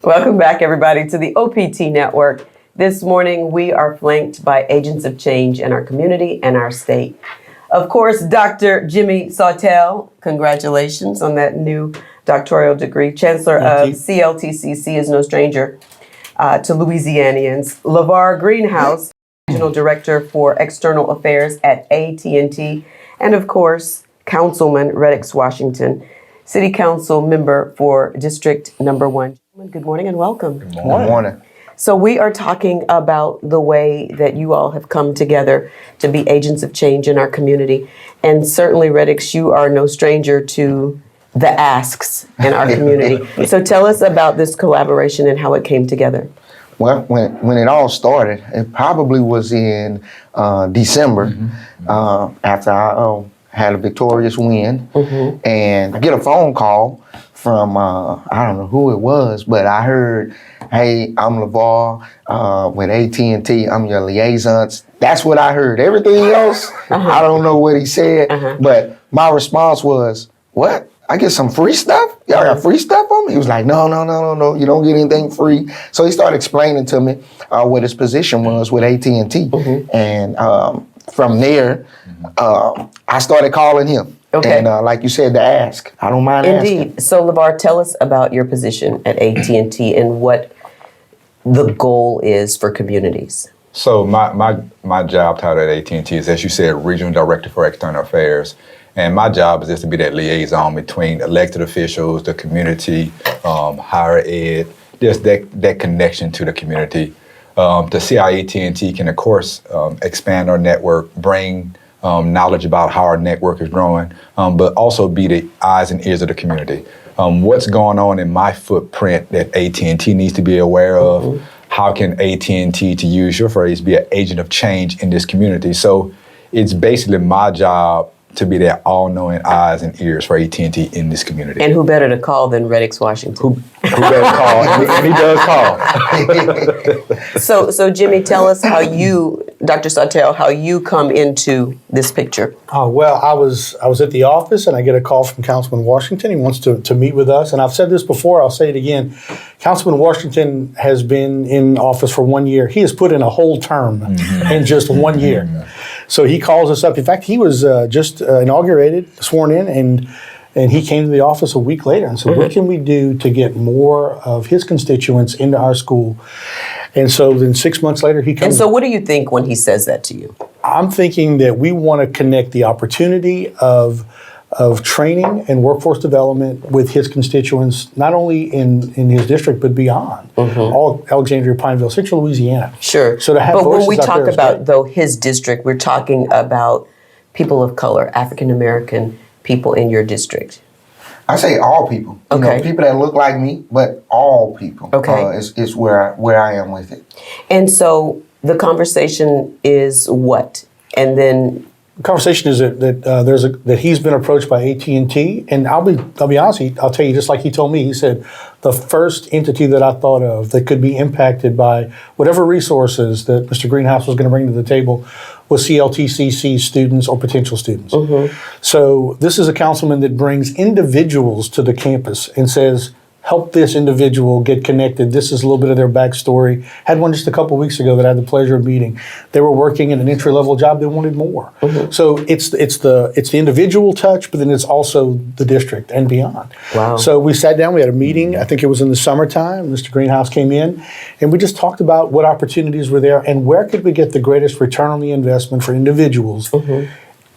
Welcome back, everybody, to the OPT Network. This morning, we are flanked by agents of change in our community and our state. Of course, Dr. Jimmy Sawtelle, congratulations on that new doctoral degree. Chancellor of CLTCC is no stranger to Louisianians. Levar Greenhouse, Regional Director for External Affairs at AT&T. And of course, Councilman Reddex Washington, City Council member for District Number 1. Good morning and welcome. Good morning. So we are talking about the way that you all have come together to be agents of change in our community. And certainly, Reddex, you are no stranger to the asks in our community. So tell us about this collaboration and how it came together. Well, when it all started, it probably was in December after I had a victorious win. And I get a phone call from, I don't know who it was, but I heard, hey, I'm Levar with AT&T. I'm your liaison. That's what I heard. Everything else, I don't know what he said, but my response was, what? I get some free stuff? Y'all got free stuff on me? He was like, no, you don't get anything free. So he started explaining to me what his position was with AT&T. And from there, I started calling him. Okay. And like you said, to ask. I don't mind asking. Indeed. So, Levar, tell us about your position at AT&T and what the goal is for communities. So my job title at AT&T is, as you said, Regional Director for External Affairs. And my job is just to be that liaison between elected officials, the community, higher ed, just that connection to the community. To see how AT&T can, of course, expand our network, bring knowledge about how our network is growing, but also be the eyes and ears of the community. What's going on in my footprint that AT&T needs to be aware of? How can AT&T, to use your phrase, be an agent of change in this community? So it's basically my job to be that all-knowing eyes and ears for AT&T in this community. And who better to call than Reddex Washington? Who better call? And he does call. So Jimmy, tell us how you, Dr. Sawtelle, how you come into this picture. Oh, well, I was at the office and I get a call from Councilman Washington. He wants to meet with us. And I've said this before, I'll say it again. Councilman Washington has been in office for 1 year. He has put in a whole term in just 1 year. So he calls us up. In fact, he was just inaugurated, sworn in, and he came to the office a week later and said, what can we do to get more of his constituents into our school? And so then 6 months later, he comes. And so what do you think when he says that to you? I'm thinking that we want to connect the opportunity of training and workforce development with his constituents, not only in his district, but beyond. All Alexandria, Pineville, Central Louisiana. Sure. So to have but when we voices out talk there is about, great. though, his district, we're talking about people of color, African-American people in your district. I say all people. You know, people that look like me, but all people. Is where I am with it. And so the conversation is what? And then the conversation is that he's been approached by AT&T, and I'll be honest. I'll tell you, just like he told me, he said the first entity that I thought of that could be impacted by whatever resources that Mr. Greenhouse was going to bring to the table was CLTCC students or potential students. So this is a councilman that brings individuals to the campus and says, help this individual get connected. This is a little bit of their backstory. Had one just a couple weeks ago that I had the pleasure of meeting. They were working in an entry-level job. They wanted more. So it's the individual touch, but then it's also the district and beyond. Wow. So we sat down. We had a meeting. I think it was in the summertime. Mr. Greenhouse came in, and we just talked about what opportunities were there and where could we get the greatest return on the investment for individuals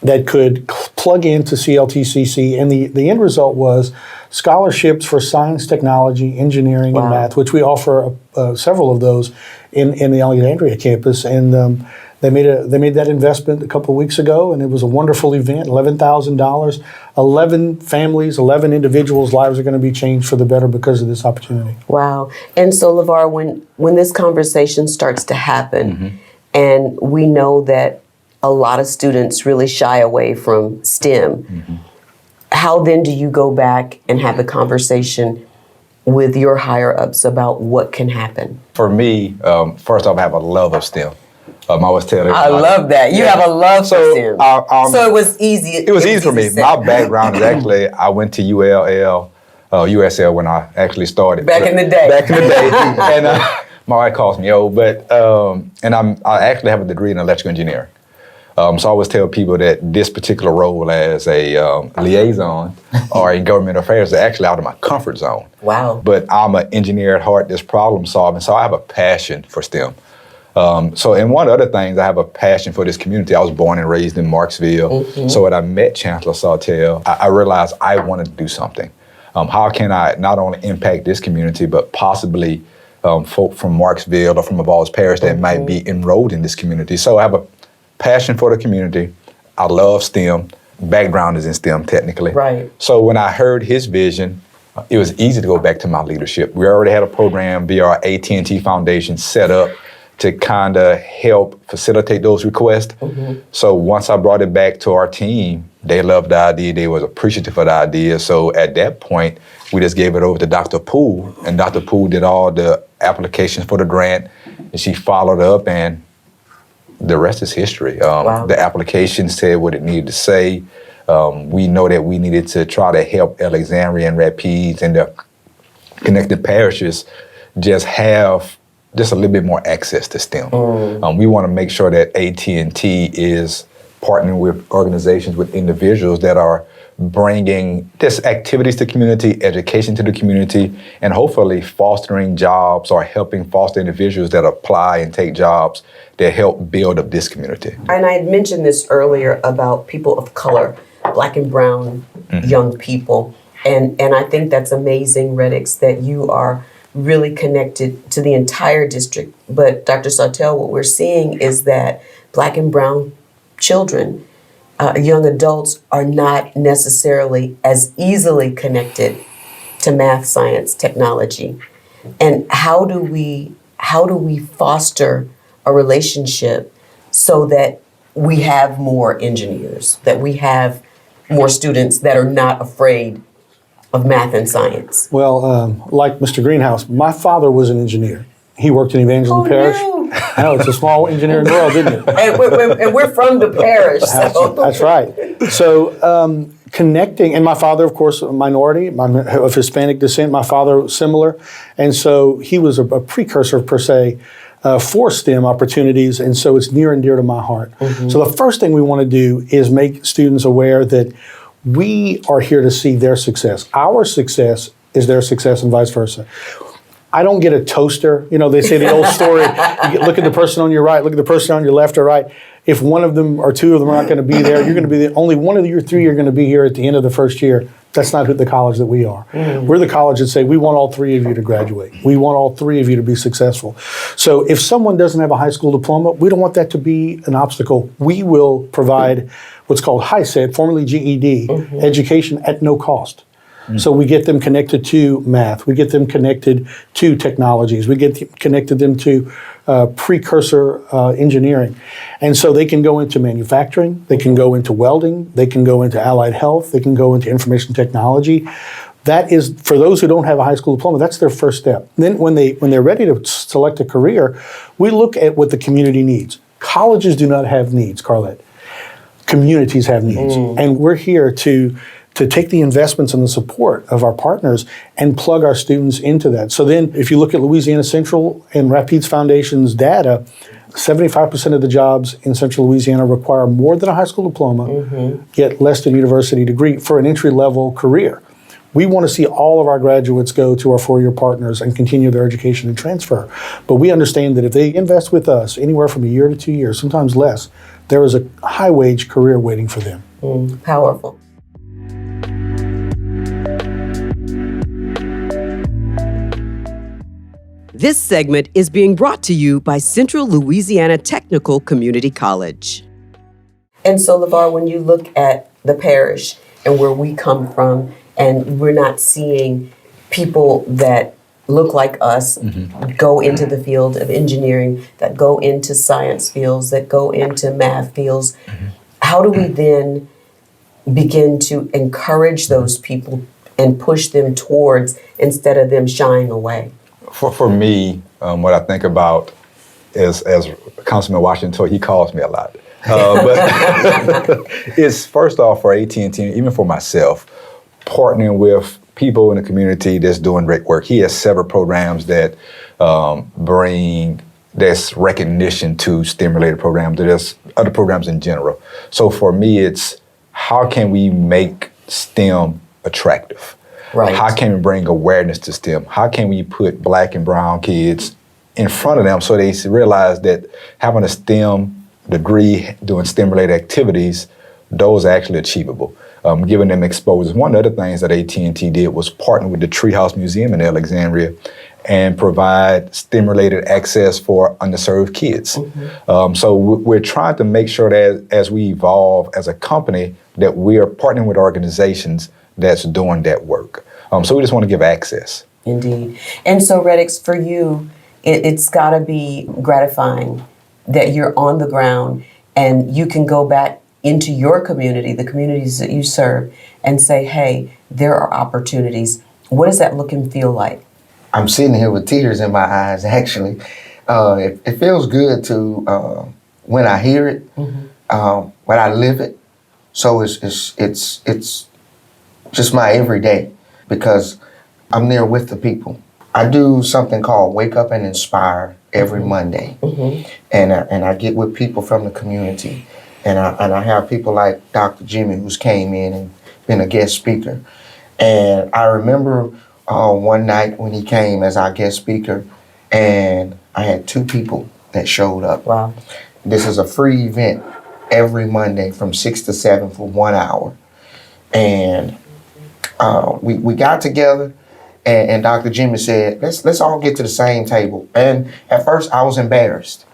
that could plug into CLTCC. And the end result was scholarships for science, technology, engineering, and math, which we offer several of those in the Alexandria campus. And they made that investment a couple of weeks ago, and it was a wonderful event. $11,000, 11 families, 11 individuals' lives are going to be changed for the better because of this opportunity. Wow. And so, Levar, when this conversation starts to happen, and we know that a lot of students really shy away from STEM, how then do you go back and have the conversation with your higher-ups about what can happen? For me, first off, I have a love of STEM. I always tell everybody. I love that. You have a love for STEM. So it was easy. It was easy for me. My background is actually, I went to ULL. USL when I actually started. Back in the day. Back in the day. And my wife calls me old, but, and I actually have a degree in electrical engineering. So I always tell people that this particular role as a liaison or in government affairs is actually out of my comfort zone. Wow. But I'm an engineer at heart that's problem solving, so I have a passion for STEM. And one of the other things, I have a passion for this community. I was born and raised in Marksville. So when I met Chancellor Sawtelle, I realized I wanted to do something. How can I not only impact this community, but possibly folk from Marksville or from Evalds Parish that might be enrolled in this community? So I have a passion for the community. I love STEM. Background is in STEM technically. Right. So when I heard his vision, it was easy to go back to my leadership. We already had a program via our AT&T Foundation set up to kind of help facilitate those requests. So once I brought it back to our team, they loved the idea. They was appreciative of the idea. So at that point, we just gave it over to Dr. Poole, and Dr. Poole did all the applications for the grant, and she followed up, and the rest is history. Wow. The application said what it needed to say. We know that we needed to try to help Alexandria and Rapides and the connected parishes just have just a little bit more access to STEM. We want to make sure that AT&T is partnering with organizations, with individuals that are bringing just activities to the community, education to the community, and hopefully fostering jobs or helping foster individuals that apply and take jobs that help build up this community. And I had mentioned this earlier about people of color, Black and brown young people. And I think that's amazing, Reddex, that you are really connected to the entire district. But Dr. Sawtelle, what we're seeing is that Black and brown children, young adults, are not necessarily as easily connected to math, science, technology. And how do we foster a relationship so that we have more engineers, that we have more students that are not afraid of math and science? Well, like Mr. Greenhouse, my father was an engineer. He worked in Evangeline Parish. No. I know, it's a small engineering world, isn't it? And we're from the parish. So. That's right. So connecting, and my father, of course, a minority, of Hispanic descent, my father similar. And so he was a precursor, per se, for STEM opportunities, and so it's near and dear to my heart. So the first thing we want to do is make students aware that we are here to see their success. Our success is their success and vice versa. I don't get a toaster. You know, they say the old story, look at the person on your right, look at the person on your left or right. If one of them or two of them are not going to be there, you're going to be only one of your three are going to be here at the end of the first year. That's not the college that we are. We're the college that say we want all three of you to graduate. We want all three of you to be successful. So if someone doesn't have a high school diploma, we don't want that to be an obstacle. We will provide what's called HiSET, formerly GED, education at no cost. So we get them connected to math. We get them connected to technologies. We connected them to precursor engineering. And so they can go into manufacturing. They can go into welding. They can go into allied health. They can go into information technology. That is, for those who don't have a high school diploma, that's their first step. Then when they're ready to select a career, we look at what the community needs. Colleges do not have needs, Carlette. Communities have needs. And we're here to take the investments and the support of our partners and plug our students into that. So then if you look at Louisiana Central and Rapides Foundation's data, 75% of the jobs in Central Louisiana require more than a high school diploma, yet less than a university degree for an entry-level career. We want to see all of our graduates go to our four-year partners and continue their education and transfer. But we understand that if they invest with us anywhere from a year to 2 years, sometimes less, there is a high-wage career waiting for them. Powerful. This segment is being brought to you by Central Louisiana Technical Community College. And so, Levar, when you look at the parish and where we come from, and we're not seeing people that look like us go into the field of engineering, that go into science fields, that go into math fields, how do we then begin to encourage those people and push them towards instead of them shying away? For me, what I think about is, as Councilman Washington, he calls me a lot. But it's first off for AT&T, even for myself, partnering with people in the community that's doing great work. He has several programs that bring this recognition to STEM-related programs. There's other programs in general. So for me, it's how can we make STEM attractive? Right. How can we bring awareness to STEM? How can we put Black and brown kids in front of them so they realize that having a STEM degree, doing STEM-related activities, those are actually achievable. Giving them exposure. One of the other things that AT&T did was partner with the Treehouse Museum in Alexandria and provide STEM-related access for underserved kids. So we're trying to make sure that as we evolve as a company, that we are partnering with organizations that's doing that work. So we just want to give access. Indeed. And so, Reddex, for you, it's got to be gratifying that you're on the ground and you can go back into your community, the communities that you serve, and say, hey, there are opportunities. What does that look and feel like? I'm sitting here with tears in my eyes, actually. It feels good to, when I hear it, when I live it. So it's just my everyday, because I'm there with the people. I do something called Wake Up and Inspire every Monday. And I get with people from the community. And I have people like Dr. Jimmy, who's came in and been a guest speaker. And I remember one night when he came as our guest speaker, and I had 2 people that showed up. Wow. This is a free event every Monday from 6 to 7 for 1 hour. And we got together, and Dr. Jimmy said, let's all get to the same table. And at first I was embarrassed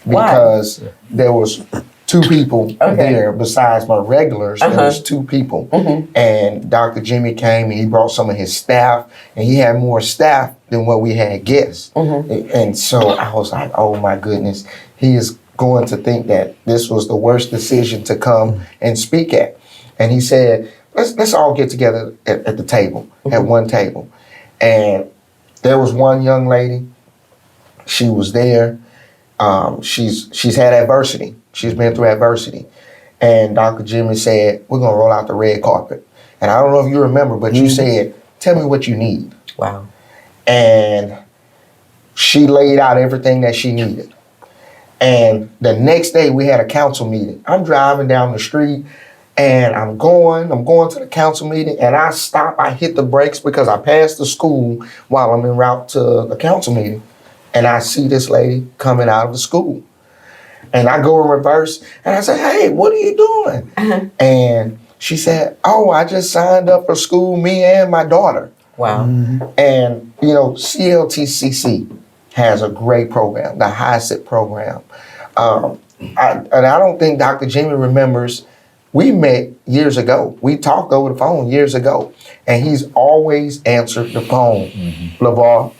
because there was 2 people there besides my regulars. There was 2 people. And Dr. Jimmy came and he brought some of his staff, and he had more staff than what we had guests. And so I was like, oh my goodness, he is going to think that this was the worst decision to come and speak at. And he said, let's all get together at the table, at one table. And there was one young lady, she was there. She's had adversity. She's been through adversity. And Dr. Jimmy said, we're gonna roll out the red carpet. And I don't know if you remember, but you said, tell me what you need. Wow. And she laid out everything that she needed. And the next day we had a council meeting. I'm driving down the street and I'm going to the council meeting, and I stop, I hit the brakes because I passed the school while I'm en route to the council meeting. And I see this lady coming out of the school. And I go in reverse and I say, hey, what are you doing? And she said, oh, I just signed up for school, me and my daughter. Wow. And, you know, CLTCC has a great program, the HISIT program. And I don't think Dr. Jimmy remembers, we met years ago. We talked over the phone years ago. And he's always answered the phone, Levar.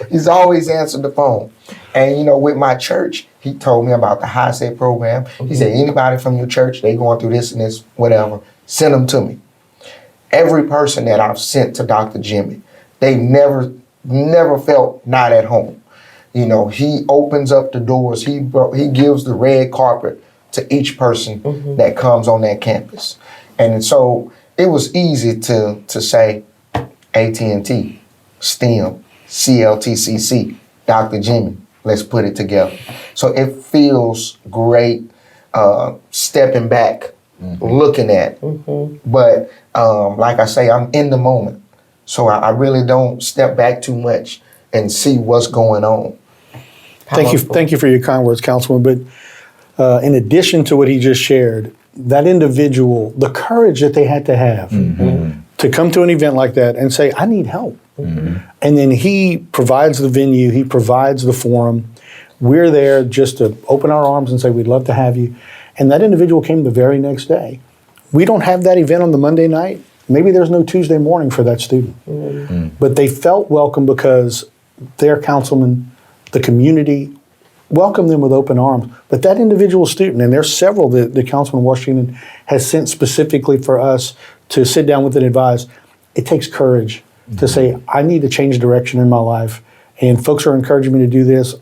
He's always answered the phone. And, you know, with my church, he told me about the HISIT program. He said, anybody from your church, they going through this and this, whatever, send them to me. Every person that I've sent to Dr. Jimmy, they never felt not at home. You know, he opens up the doors. He gives the red carpet to each person that comes on that campus. And so it was easy to say AT&T, STEM, CLTCC, Dr. Jimmy, let's put it together. So it feels great stepping back, looking at it. But like I say, I'm in the moment. So I really don't step back too much and see what's going on. Thank you for your kind words, Councilman. But in addition to what he just shared, that individual, the courage that they had to have to come to an event like that and say, I need help. And then he provides the venue, he provides the forum. We're there just to open our arms and say, we'd love to have you. And that individual came the very next day. We don't have that event on the Monday night. Maybe there's no Tuesday morning for that student. But they felt welcome because their councilman, the community, welcomed them with open arms. But that individual student, and there's several that the Councilman Washington has sent specifically for us to sit down with and advise, it takes courage to say, I need to change direction in my life. And folks are encouraging me to do this.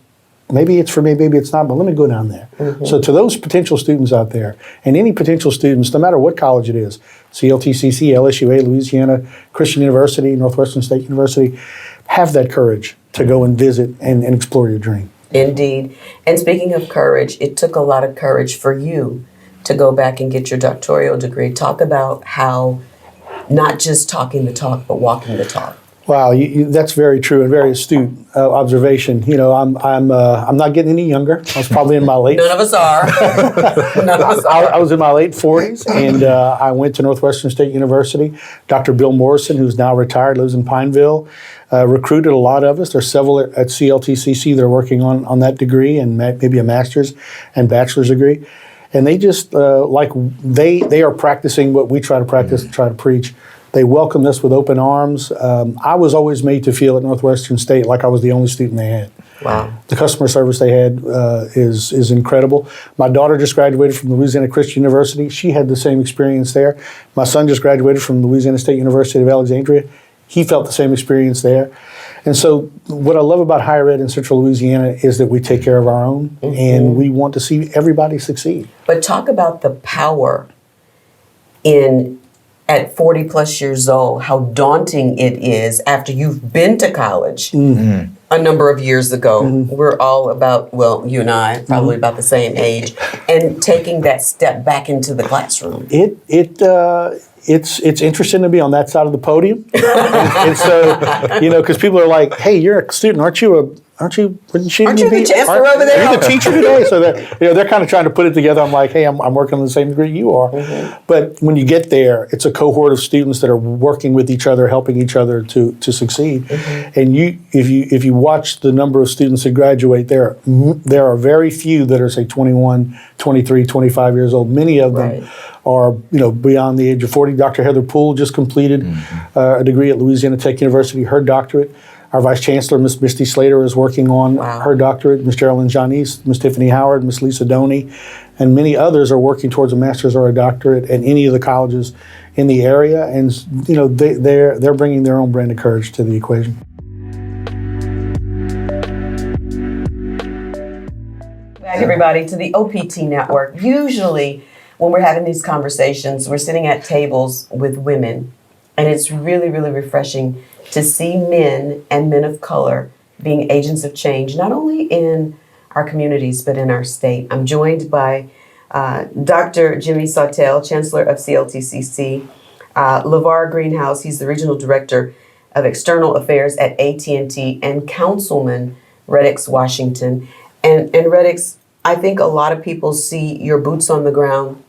maybe it's for me, maybe it's not, but let me go down there. So to those potential students out there, and any potential students, no matter what college it is, CLTCC, LSUA, Louisiana Christian University, Northwestern State University, have that courage to go and visit and explore your dream. Indeed. And speaking of courage, it took a lot of courage for you to go back and get your doctoral degree. Talk about how not just talking the talk, but walking the talk. Wow, that's very true and very astute observation. You know, I'm not getting any younger. I was probably in my late. None of us are. None of us are. I was in my late 40s, and I went to Northwestern State University. Dr. Bill Morrison, who's now retired, lives in Pineville, recruited a lot of us. There's several at CLTCC that are working on that degree and maybe a master's and bachelor's degree. And they just, they are practicing what we try to practice and try to preach. They welcomed us with open arms. I was always made to feel at Northwestern State like I was the only student they had. Wow. The customer service they had is incredible. My daughter just graduated from Louisiana Christian University. She had the same experience there. My son just graduated from Louisiana State University of Alexandria. He felt the same experience there. And so what I love about higher ed in Central Louisiana is that we take care of our own, and we want to see everybody succeed. But talk about the power at 40 plus years old, how daunting it is after you've been to college a number of years ago. We're all about, well, you and I, probably about the same age, and taking that step back into the classroom. It's interesting to be on that side of the podium, and so because people are like, "Hey, you're a student, aren't you? Wouldn't you the chancellor over there? Are you the teacher today?" So they're kind of trying to put it together. I'm like, "Hey, I'm working on the same degree you are," but when you get there, it's a cohort of students that are working with each other, helping each other to succeed. And if you watch the number of students that graduate, there are very few that are say 21, 23, 25 years old. Many of them are beyond the age of 40. Dr. Heather Poole just completed a degree at Louisiana Tech University, her doctorate. Our Vice Chancellor, Ms. Misty Slater, is working on her doctorate. Ms. Geraldine Janice, Ms. Tiffany Howard, Ms. Lisa Doney, and many others are working towards a master's or a doctorate at any of the colleges in the area. And they're bringing their own brand of courage to the equation. Back, everybody, to the OPT network. Usually, when we're having these conversations, we're sitting at tables with women, and it's really, really refreshing to see men and men of color being agents of change, not only in our communities, but in our state. I'm joined by Dr. Jimmy Sawtelle, Chancellor of CLTCC, Levar Greenhouse, he's the Regional Director of External Affairs at AT&T, and Councilman Reddex Washington. And Reddex, I think a lot of people see your boots on the ground.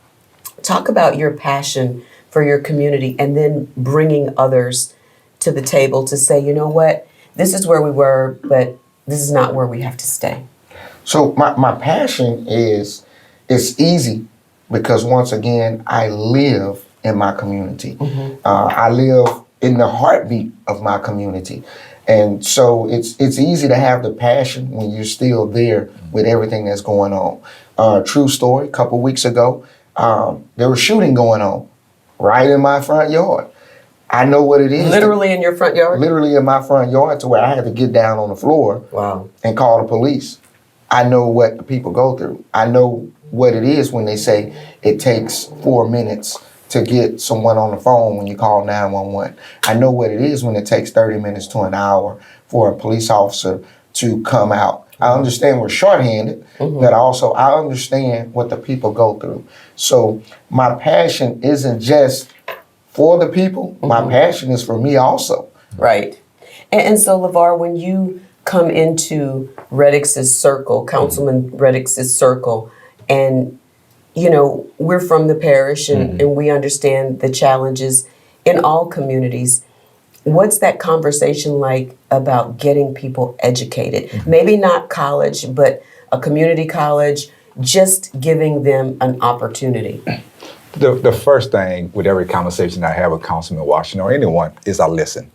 Talk about your passion for your community and then bringing others to the table to say, you know what, this is where we were, but this is not where we have to stay. So my passion is, it's easy because once again, I live in my community. I live in the heartbeat of my community. And so it's easy to have the passion when you're still there with everything that's going on. True story, a couple weeks ago, there was shooting going on right in my front yard. I know what it is. Literally in your front yard? Literally in my front yard, to where I had to get down on the floor and call the police. I know what the people go through. I know what it is when they say it takes 4 minutes to get someone on the phone when you call 911. I know what it is when it takes 30 minutes to an hour for a police officer to come out. I understand we're shorthanded, but also I understand what the people go through. So my passion isn't just for the people, my passion is for me also. Right. And so, Levar, when you come into Reddex's circle, Councilman Reddex's circle, and, we're from the parish and we understand the challenges in all communities, what's that conversation like about getting people educated? Maybe not college, but a community college, just giving them an opportunity. The first thing with every conversation I have with Councilman Washington or anyone is I listen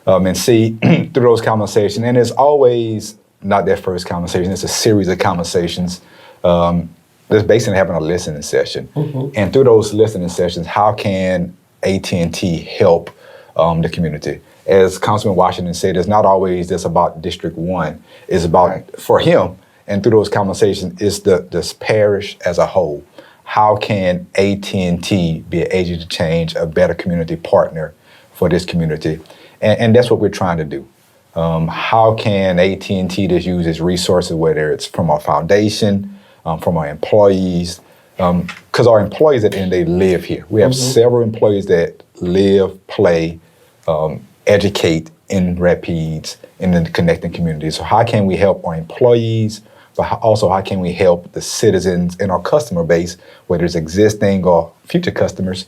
and see through those conversations. And it's always not that first conversation, it's a series of conversations. There's basically having a listening session. And through those listening sessions, how can AT&T help the community? As Councilman Washington said, it's not always just about District 1. It's about, for him, And through those conversations, it's this parish as a whole. How can AT&T be an agent of change, a better community partner for this community? And that's what we're trying to do. How can AT&T just use its resources, whether it's from our foundation, from our employees, because our employees at the end of the day live here. We have several employees that live, play, educate in Rapides, in the connecting community. So how can we help our employees, but also how can we help the citizens in our customer base, whether it's existing or future customers,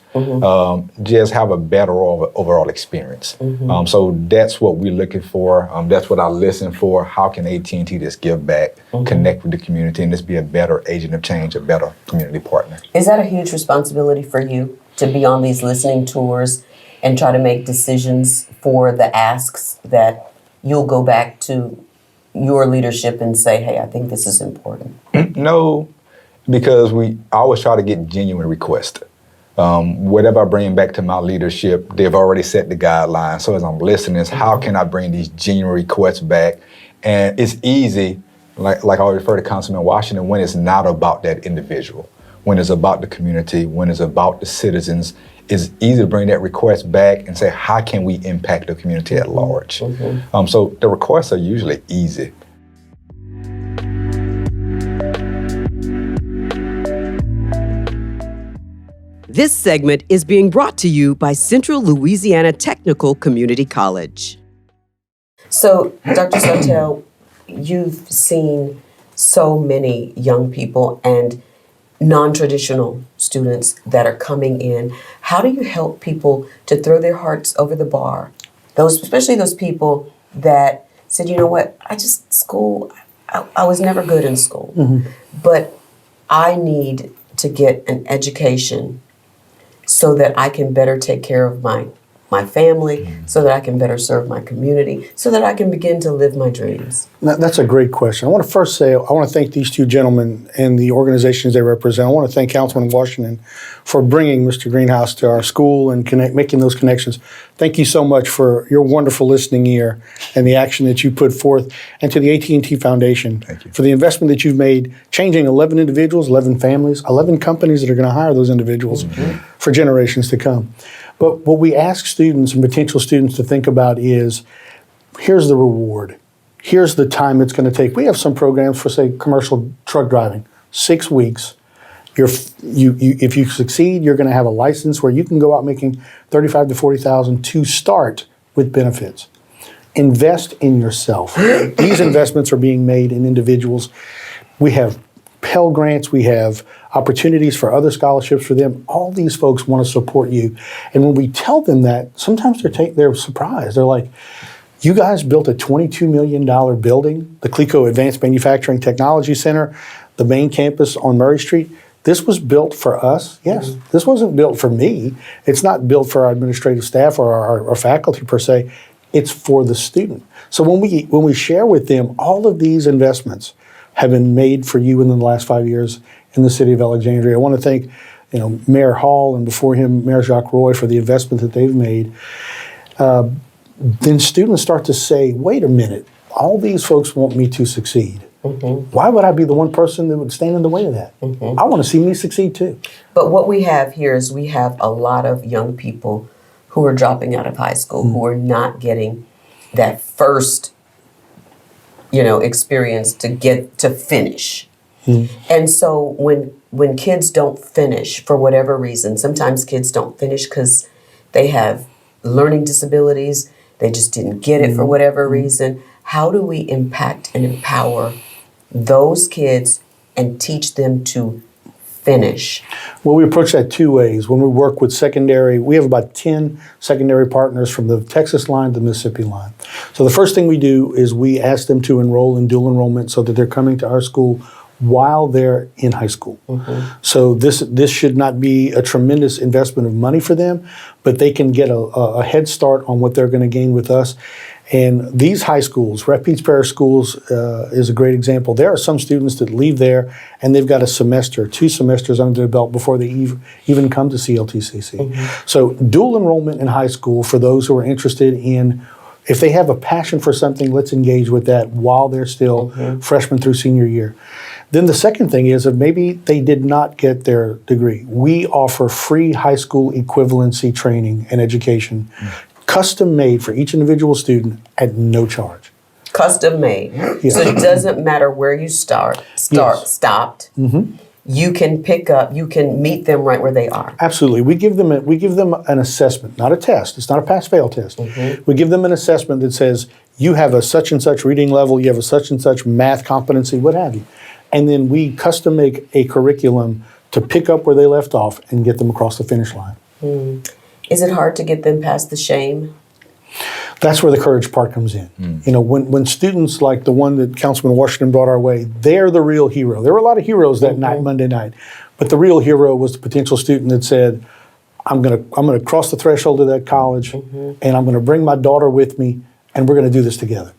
just have a better overall experience. So that's what we're looking for. That's what I listen for. How can AT&T just give back, connect with the community, and just be a better agent of change, a better community partner? Is that a huge responsibility for you to be on these listening tours and try to make decisions for the asks that you'll go back to your leadership and say, hey, I think this is important? No, because I always try to get genuine requests. Whatever I bring back to my leadership, they've already set the guidelines. So as I'm listening, how can I bring these genuine requests back? And it's easy, like I refer to Councilman Washington, when it's not about that individual, when it's about the community, when it's about the citizens. It's easy to bring that request back and say, how can we impact the community at large? So the requests are usually easy. This segment is being brought to you by Central Louisiana Technical Community College. So, Dr. Sawtelle, you've seen so many young people and non-traditional students that are coming in. How do you help people to throw their hearts over the bar? Especially those people that said, you know what, I was never good in school, but I need to get an education so that I can better take care of my family, so that I can better serve my community, so that I can begin to live my dreams? That's a great question. I want to first say, I want to thank these two gentlemen and the organizations they represent. I want to thank Councilman Washington for bringing Mr. Greenhouse to our school and making those connections. Thank you so much for your wonderful listening ear and the action that you put forth, and to the AT&T Foundation for the investment that you've made, changing 11 individuals, 11 families, 11 companies that are going to hire those individuals for generations to come. But what we ask students and potential students to think about is, here's the reward. Here's the time it's going to take. We have some programs for, say, commercial truck driving. 6 weeks. If you succeed, you're going to have a license where you can go out making $35,000 to $40,000 to start with benefits. Invest in yourself. These investments are being made in individuals. We have Pell Grants, we have opportunities for other scholarships for them. All these folks want to support you. And when we tell them that, sometimes they're surprised. They're like, you guys built a $22 million building, the Clico Advanced Manufacturing Technology Center, the main campus on Murray Street. This was built for us. Yes, this wasn't built for me. It's not built for our administrative staff or our faculty per se. It's for the student. So when we share with them, all of these investments have been made for you in the last 5 years in the city of Alexandria. I want to thank, Mayor Hall, and before him, Mayor Jacques Roy, for the investment that they've made. Then students start to say, wait a minute, all these folks want me to succeed. Why would I be the one person that would stand in the way of that? I want to see me succeed too. But what we have here is we have a lot of young people who are dropping out of high school, who are not getting that first experience to get to finish. And so when kids don't finish for whatever reason, sometimes kids don't finish because they have learning disabilities, they just didn't get it for whatever reason. How do we impact and empower those kids and teach them to finish? Well, we approach that two ways. When we work with secondary, we have about 10 secondary partners from the Texas line to the Mississippi line. So the first thing we do is we ask them to enroll in dual enrollment so that they're coming to our school while they're in high school. So this should not be a tremendous investment of money for them, but they can get a head start on what they're going to gain with us. And these high schools, Rapides Parish Schools is a great example. There are some students that leave there and they've got a semester, 2 semesters under their belt before they even come to CLTCC. So dual enrollment in high school for those who are interested in If they have a passion for something, let's engage with that while they're still freshman through senior year. Then the second thing is that maybe they did not get their degree. We offer free high school equivalency training and education, custom made for each individual student at no charge. Custom made. Yes. So it doesn't matter where you stopped. You can pick up, you can meet them right where they are. Absolutely. We give them an assessment, not a test. It's not a pass-fail test. We give them an assessment that says, you have a such and such reading level, you have a such and such math competency, what have you. And then we custom make a curriculum to pick up where they left off and get them across the finish line. Is it hard to get them past the shame? That's where the courage part comes in. You know, when students like the one that Councilman Washington brought our way, they're the real hero. There were a lot of heroes that night, Monday night, but the real hero was the potential student that said, I'm gonna cross the threshold of that college, and I'm gonna bring my daughter with me, and we're gonna do this together.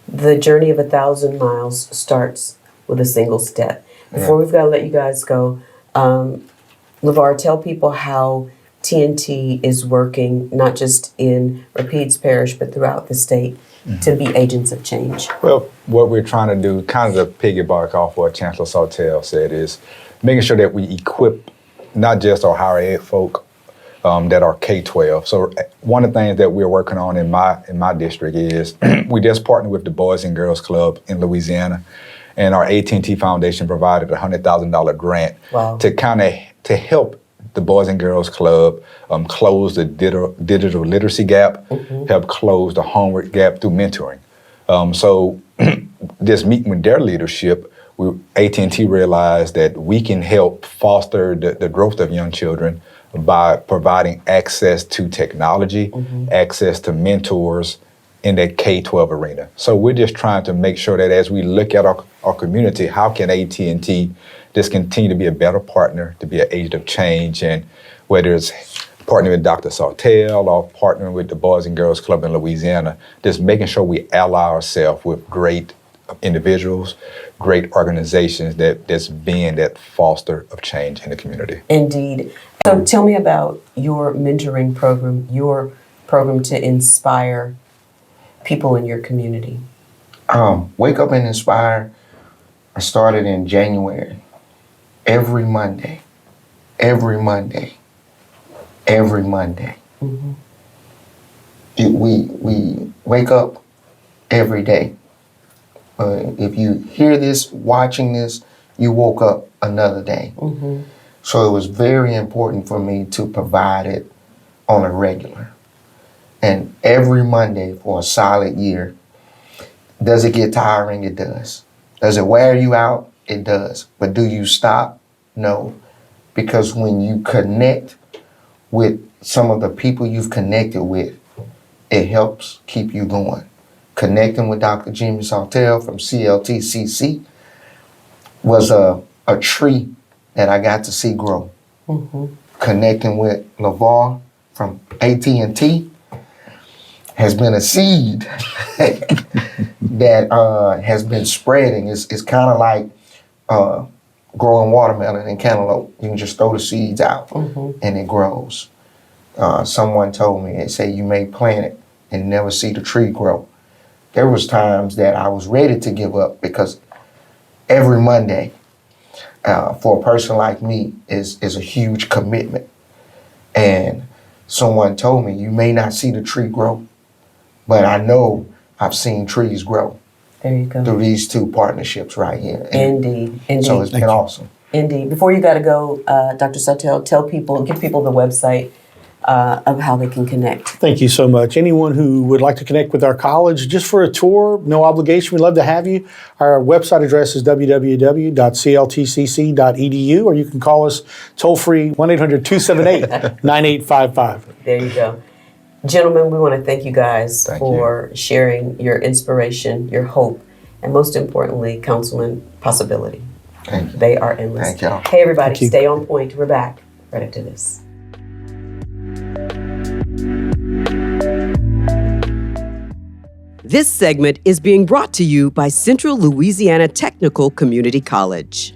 The journey of 1,000 miles starts with a single step. Before we've got to let you guys go, Levar, tell people how T&T is working, not just in Rapides Parish, but throughout the state, to be agents of change. Well, what we're trying to do, kind of to piggyback off what Chancellor Sawtelle said, is making sure that we equip not just our higher ed folk that are K-12. So one of the things that we're working on in my district is we just partnered with the Boys and Girls Club in Louisiana, and our AT&T Foundation provided a $100,000 grant to help the Boys and Girls Club close the digital literacy gap, help close the homework gap through mentoring. So just meeting with their leadership, AT&T realized that we can help foster the growth of young children by providing access to technology, access to mentors in that K-12 arena. So we're just trying to make sure that as we look at our community, how can AT&T just continue to be a better partner, to be an agent of change, and whether it's partnering with Dr. Sawtelle or partnering with the Boys and Girls Club in Louisiana, just making sure we ally ourselves with great individuals, great organizations that foster of change in the community. Indeed. So tell me about your mentoring program, your program to inspire people in your community. Wake Up and Inspire, I started in January. Every Monday. We wake up every day. If you hear this, watching this, you woke up another day. So it was very important for me to provide it on a regular. And every Monday for a solid year. Does it get tiring? It does. Does it wear you out? It does. But do you stop? No. Because when you connect with some of the people you've connected with, it helps keep you going. Connecting with Dr. Jimmy Sawtelle from CLTCC was a tree that I got to see grow. Connecting with Levar from AT&T has been a seed that has been spreading. It's kind of like growing watermelon and cantaloupe. You can just throw the seeds out and it grows. Someone told me, they say you may plant it and never see the tree grow. There was times that I was ready to give up because every Monday for a person like me is a huge commitment. And someone told me, you may not see the tree grow, but I know I've seen trees grow. There you go. Through these two partnerships right here. Indeed. So it's been awesome. Indeed. Before you got to go, Dr. Sawtelle, give people the website of how they can connect. Thank you so much. Anyone who would like to connect with our college just for a tour, no obligation, we'd love to have you. Our website address is www.cltcc.edu, or you can call us toll-free 1-800-278-9855. There you go. Gentlemen, we want to thank you guys for sharing your inspiration, your hope, and most importantly, Councilman, possibility. Thank you. They are endless. Thank y'all. Hey, everybody, stay on point. We're back right after this. This segment is being brought to you by Central Louisiana Technical Community College.